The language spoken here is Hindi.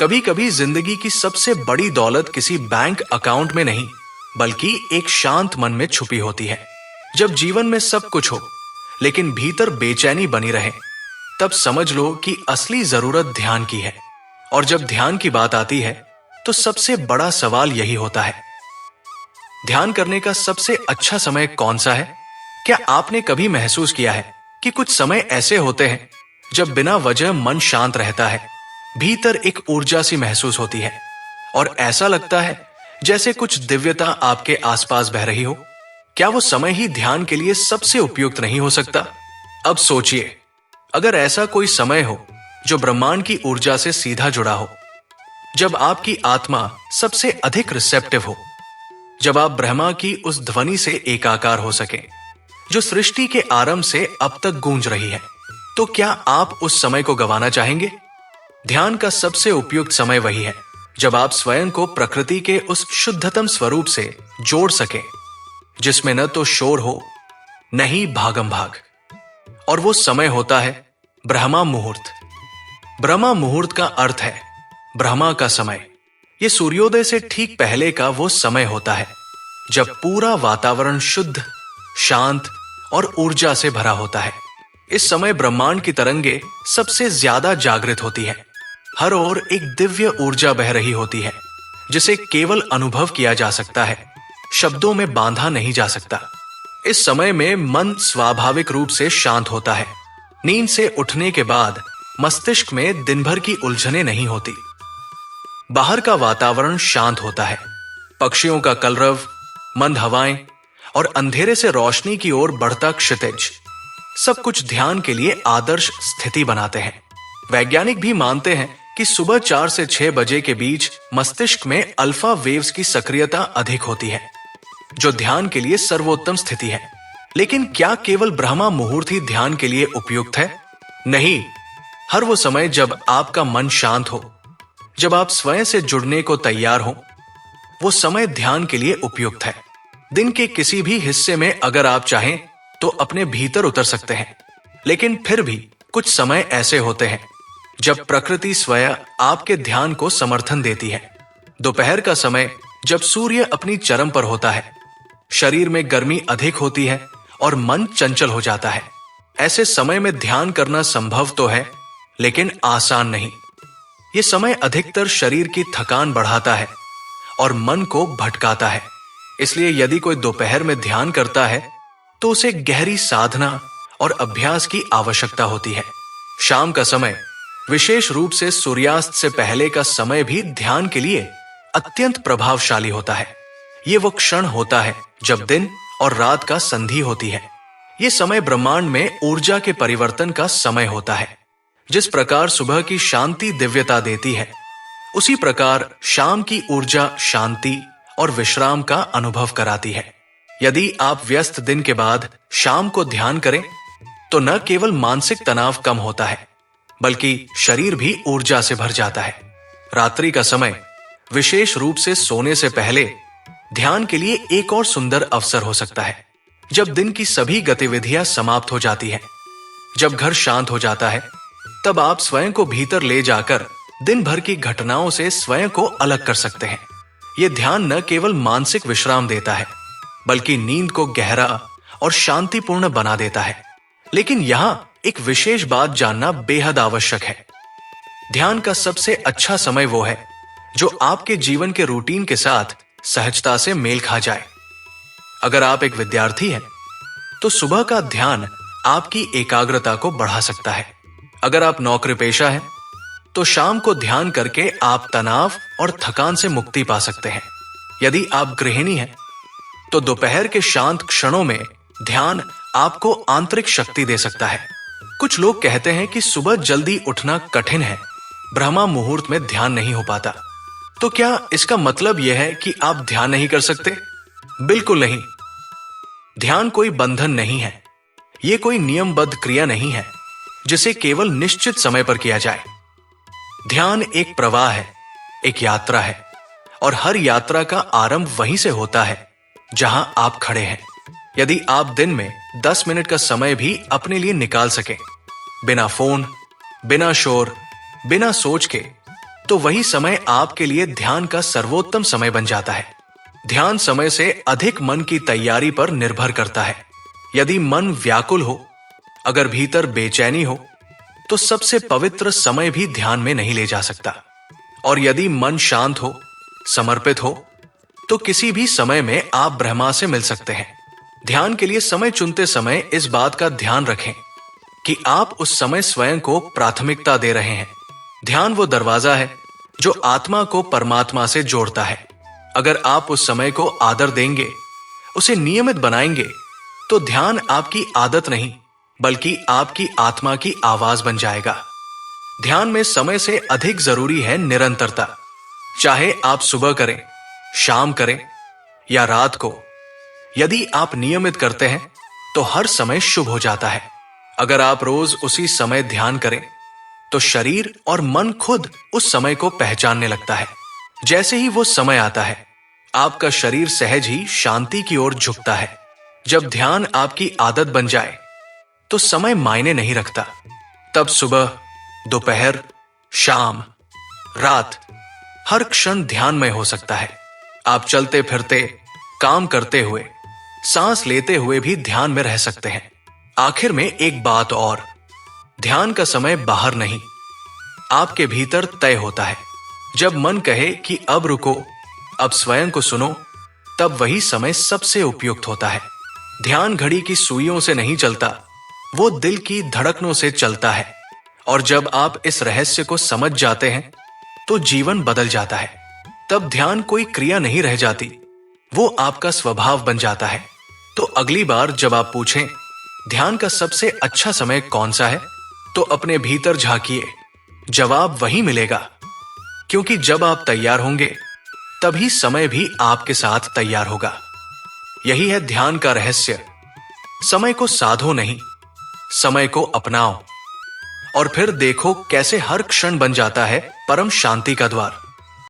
कभी कभी जिंदगी की सबसे बड़ी दौलत किसी बैंक अकाउंट में नहीं, बल्कि एक शांत मन में छुपी होती है। जब जीवन में सब कुछ हो लेकिन भीतर बेचैनी बनी रहे, तब समझ लो कि असली जरूरत ध्यान की है। और जब ध्यान की बात आती है तो सबसे बड़ा सवाल यही होता है, ध्यान करने का सबसे अच्छा समय कौन सा है? क्या आपने कभी महसूस किया है कि कुछ समय ऐसे होते हैं जब बिना वजह मन शांत रहता है, भीतर एक ऊर्जा सी महसूस होती है और ऐसा लगता है जैसे कुछ दिव्यता आपके आसपास बह रही हो? क्या वो समय ही ध्यान के लिए सबसे उपयुक्त नहीं हो सकता? अब सोचिए, अगर ऐसा कोई समय हो जो ब्रह्मांड की ऊर्जा से सीधा जुड़ा हो, जब आपकी आत्मा सबसे अधिक रिसेप्टिव हो, जब आप ब्रह्मा की उस ध्वनि से एकाकार हो सके जो सृष्टि के आरंभ से अब तक गूंज रही है, तो क्या आप उस समय को गंवाना चाहेंगे? ध्यान का सबसे उपयुक्त समय वही है जब आप स्वयं को प्रकृति के उस शुद्धतम स्वरूप से जोड़ सके, जिसमें न तो शोर हो न ही भागम भाग। और वो समय होता है ब्रह्मा मुहूर्त। ब्रह्मा मुहूर्त का अर्थ है ब्रह्मा का समय। ये सूर्योदय से ठीक पहले का वो समय होता है जब पूरा वातावरण शुद्ध, शांत और ऊर्जा से भरा होता है। इस समय ब्रह्मांड की तरंगे सबसे ज्यादा जागृत होती है। हर ओर एक दिव्य ऊर्जा बह रही होती है जिसे केवल अनुभव किया जा सकता है, शब्दों में बांधा नहीं जा सकता। इस समय में मन स्वाभाविक रूप से शांत होता है। नींद से उठने के बाद मस्तिष्क में दिन भर की उलझनें नहीं होती। बाहर का वातावरण शांत होता है। पक्षियों का कलरव, मंद हवाएं और अंधेरे से रोशनी की ओर बढ़ता क्षितिज, सब कुछ ध्यान के लिए आदर्श स्थिति बनाते हैं। वैज्ञानिक भी मानते हैं कि सुबह 4 से 6 बजे के बीच मस्तिष्क में अल्फा वेव्स की सक्रियता अधिक होती है, जो ध्यान के लिए सर्वोत्तम स्थिति है। लेकिन क्या केवल ब्रह्मा मुहूर्त ही ध्यान के लिए उपयुक्त है? नहीं। हर वो समय जब आपका मन शांत हो, जब आप स्वयं से जुड़ने को तैयार हो, वो समय ध्यान के लिए उपयुक्त है। दिन के किसी भी हिस्से में अगर आप चाहें तो अपने भीतर उतर सकते हैं, लेकिन फिर भी कुछ समय ऐसे होते हैं जब प्रकृति स्वयं आपके ध्यान को समर्थन देती है। दोपहर का समय जब सूर्य अपनी चरम पर होता है, शरीर में गर्मी अधिक होती है और मन चंचल हो जाता है। ऐसे समय में ध्यान करना संभव तो है, लेकिन आसान नहीं। ये समय अधिकतर शरीर की थकान बढ़ाता है और मन को भटकाता है। इसलिए यदि कोई दोपहर में ध्यान करता है तो उसे गहरी साधना और अभ्यास की आवश्यकता होती है। शाम का समय, विशेष रूप से सूर्यास्त से पहले का समय भी ध्यान के लिए अत्यंत प्रभावशाली होता है। ये वो क्षण होता है जब दिन और रात का संधि होती है। ये समय ब्रह्मांड में ऊर्जा के परिवर्तन का समय होता है। जिस प्रकार सुबह की शांति दिव्यता देती है, उसी प्रकार शाम की ऊर्जा शांति और विश्राम का अनुभव कराती है। यदि आप व्यस्त दिन के बाद शाम को ध्यान करें तो न केवल मानसिक तनाव कम होता है, बल्कि शरीर भी ऊर्जा से भर जाता है। रात्रि का समय, विशेष रूप से सोने से पहले, ध्यान के लिए एक और सुंदर अवसर हो सकता है। जब दिन की सभी गतिविधियां समाप्त हो जाती हैं, जब घर शांत हो जाता है, तब आप स्वयं को भीतर ले जाकर दिन भर की घटनाओं से स्वयं को अलग कर सकते हैं। यह ध्यान न केवल मानसिक विश्राम देता है, बल्कि नींद को गहरा और शांतिपूर्ण बना देता है। लेकिन यहां एक विशेष बात जानना बेहद आवश्यक है। ध्यान का सबसे अच्छा समय वो है जो आपके जीवन के रूटीन के साथ सहजता से मेल खा जाए। अगर आप एक विद्यार्थी हैं तो सुबह का ध्यान आपकी एकाग्रता को बढ़ा सकता है। अगर आप नौकरी पेशा हैं तो शाम को ध्यान करके आप तनाव और थकान से मुक्ति पा सकते हैं। यदि आप गृहिणी हैं तो दोपहर के शांत क्षणों में ध्यान आपको आंतरिक शक्ति दे सकता है। कुछ लोग कहते हैं कि सुबह जल्दी उठना कठिन है, ब्रह्मा मुहूर्त में ध्यान नहीं हो पाता। तो क्या इसका मतलब यह है कि आप ध्यान नहीं कर सकते? बिल्कुल नहीं। ध्यान कोई बंधन नहीं है। यह कोई नियमबद्ध क्रिया नहीं है जिसे केवल निश्चित समय पर किया जाए। ध्यान एक प्रवाह है, एक यात्रा है, और हर यात्रा का आरंभ वहीं से होता है जहां आप खड़े हैं। यदि आप दिन में 10 मिनट का समय भी अपने लिए निकाल सकें, बिना फोन, बिना शोर, बिना सोच के, तो वही समय आपके लिए ध्यान का सर्वोत्तम समय बन जाता है। ध्यान समय से अधिक मन की तैयारी पर निर्भर करता है। यदि मन व्याकुल हो, अगर भीतर बेचैनी हो, तो सबसे पवित्र समय भी ध्यान में नहीं ले जा सकता। और यदि मन शांत हो, समर्पित हो, तो किसी भी समय में आप ब्रह्मा से मिल सकते हैं। ध्यान के लिए समय चुनते समय इस बात का ध्यान रखें कि आप उस समय स्वयं को प्राथमिकता दे रहे हैं। ध्यान वो दरवाजा है जो आत्मा को परमात्मा से जोड़ता है। अगर आप उस समय को आदर देंगे, उसे नियमित बनाएंगे, तो ध्यान आपकी आदत नहीं बल्कि आपकी आत्मा की आवाज बन जाएगा। ध्यान में समय से अधिक जरूरी है निरंतरता। चाहे आप सुबह करें, शाम करें या रात को, यदि आप नियमित करते हैं तो हर समय शुभ हो जाता है। अगर आप रोज उसी समय ध्यान करें तो शरीर और मन खुद उस समय को पहचानने लगता है। जैसे ही वो समय आता है, आपका शरीर सहज ही शांति की ओर झुकता है। जब ध्यान आपकी आदत बन जाए तो समय मायने नहीं रखता। तब सुबह, दोपहर, शाम, रात, हर क्षण ध्यानमय हो सकता है। आप चलते फिरते, काम करते हुए, सांस लेते हुए भी ध्यान में रह सकते हैं। आखिर में एक बात और, ध्यान का समय बाहर नहीं, आपके भीतर तय होता है। जब मन कहे कि अब रुको, अब स्वयं को सुनो, तब वही समय सबसे उपयुक्त होता है। ध्यान घड़ी की सुइयों से नहीं चलता, वो दिल की धड़कनों से चलता है। और जब आप इस रहस्य को समझ जाते हैं तो जीवन बदल जाता है। तब ध्यान कोई क्रिया नहीं रह जाती, वो आपका स्वभाव बन जाता है। तो अगली बार जब आप पूछें ध्यान का सबसे अच्छा समय कौन सा है, तो अपने भीतर झांकिए, जवाब वही मिलेगा। क्योंकि जब आप तैयार होंगे तभी समय भी आपके साथ तैयार होगा। यही है ध्यान का रहस्य। समय को साधो नहीं, समय को अपनाओ और फिर देखो कैसे हर क्षण बन जाता है परम शांति का द्वार।